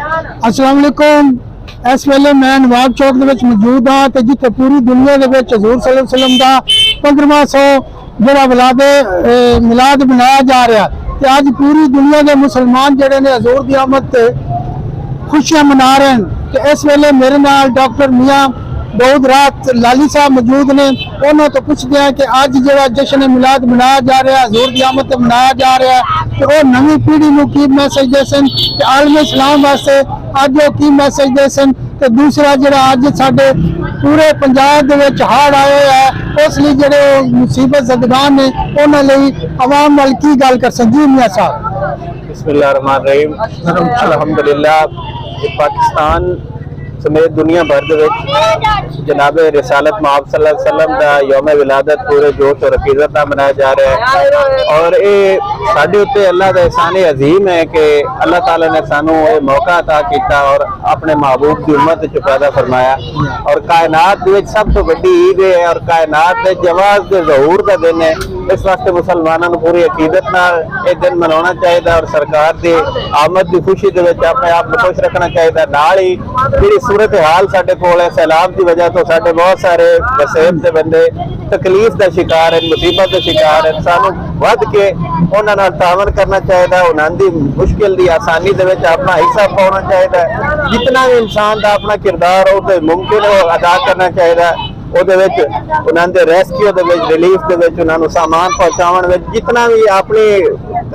अस्सलाम वालेकुम। इस वेले मैं नवाब चौक दे विच मौजूद हाँ ते जिथे पूरी दुनिया दे विच हजूर सल्लल्लाहु अलैहि वसल्लम दा 1500 जिहड़ा मिलाद मनाया जा रहा ते अज पूरी दुनिया के मुसलमान जिहड़े ने हजूर दी आमद ते खुशियां मना रहे हैं। ते इस वेले मेरे नाल डॉक्टर मियां दाऊद रात लाली साहब मौजूद ने। उन्होंने तो पूछते हैं कि अज जो जश्न मिलाद मनाया जा रहा है, हजूर दी आमद ते मनाया जा रहा है, तो वो नवी पीढ़ी को की मैसेज दे सन कि आलम इस्लाम वास्ते अज वो की मैसेज दे सन। ते दूसरा जो अज साडे पूरे पंजाब दे विच हाड़ आए है उस लिए जो मुसीबत ज़दगान ने उन्होंने लिए आवाम नाल की गल कर सन। जी मियां साहब। बिस्मिल्लाहिर्रहमानिर्रहीम। अल्हम्दुलिल्लाह पाकिस्तान समेत दुनिया भर दे विच जनाब रिसालत मुहम्मद सल्लल्लाहु अलैहि वसल्लम दा यौम विलादत पूरे जोश और अकीदत नाल मनाया जा रहा है। और ये साडे उत्ते अल्लाह दा एहसान अजीम है कि अल्लाह ताला ने सानू ये मौका अता किया और अपने महबूब की उम्मत च पैदा फरमाया। और कायनात दे विच सब तो बड़ी ईद है और कायनात दे जवाज दे ज़हूर दा दिन है। इस वास्ते मुसलमानों को पूरी अकीदत नाल ये दिन मनाना चाहिए और सरकार की आमद की खुशी दे विच अपने आप को खुश रखना चाहिए। नाल ही जिहड़ी सूरत हाल साडे कोल है, सैलाब की वजह तो साडे बहुत सारे वसेब दे बंदे तकलीफ का शिकार है, मुसीबत का शिकार है। सानू वध के उन्हां नाल तावन करना चाहिए, उन्हां दी मुश्किल की आसानी दे विच अपना हिस्सा पाउणा चाहिए। जितना भी इंसान का अपना किरदार हो तो मुमकिन हो अदा करना चाहिए। उन्होंने रेस्क्यू रिलीफ के सामान पहुँचावन जितना भी अपनी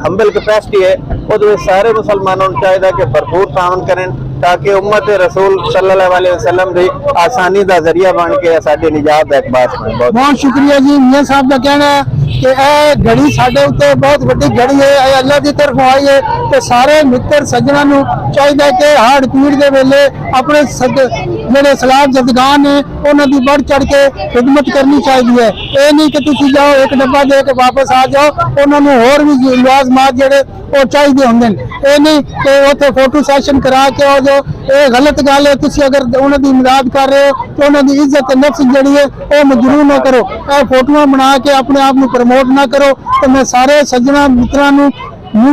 हम्बल कैपेसिटी है वो सारे मुसलमानों को चाहिए कि भरपूर तावन करें ताकि उम्मत रसूल सल्लल्लाहु अलैहि वसल्लम की आसानी का जरिया बन के साडी निजात का एक बात। बहुत शुक्रिया जी। मियां साहब का कहना है कि यह घड़ी साडे उत्ते बहुत बड़ी घड़ी है, अल्लाह की तरफ आई है। तो सारे मित्र सज्जना नूं चाहिए कि हाड़ पीड़ के वेले अपने जिहड़े सलाब जदगान ने उन्होंने बढ़ चढ़ के खिदमत करनी चाहिए है। ये नहीं कि तुम जाओ एक डब्बा दे के वापस आ जाओ, उन्होंने होर भी लवाजमात जिहड़े वो चाहिए होंगे। ये नहीं कि उत्थे फोटो सैशन करा के और जो ये गलत गल है, तुम अगर उन्होंने इमदाद कर रहे हो तो उन्होंने इज्जत नफ्स जी है वो मजरूर ना करो, ये फोटो बना के अपने आप को प्रमोट ना करो। तो मैं सारे सज्जना मित्रों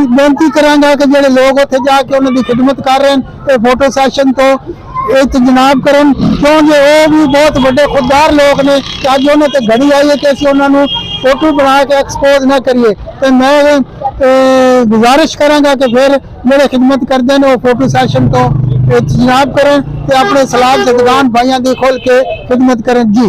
बेनती करांगा कि जो लोग उत्थे जाके उन्होंने खिदमत कर रहे हैं फोटो सैशन तो जनाब करन, क्यों जो वो भी बहुत बड़े खुददार लोग ने। अज उन्होंने तो घड़ी आई है कि असं उन्होंने फोटो बना के एक्सपोज ना करिए। तो मैं गुजारिश करांगा कि फिर मेरे खिदमत करते हैं वो फोटो सैशन तो जनाब करें तो अपने सलाब जदगान भाइयों की खोल के खिदमत करें। जी।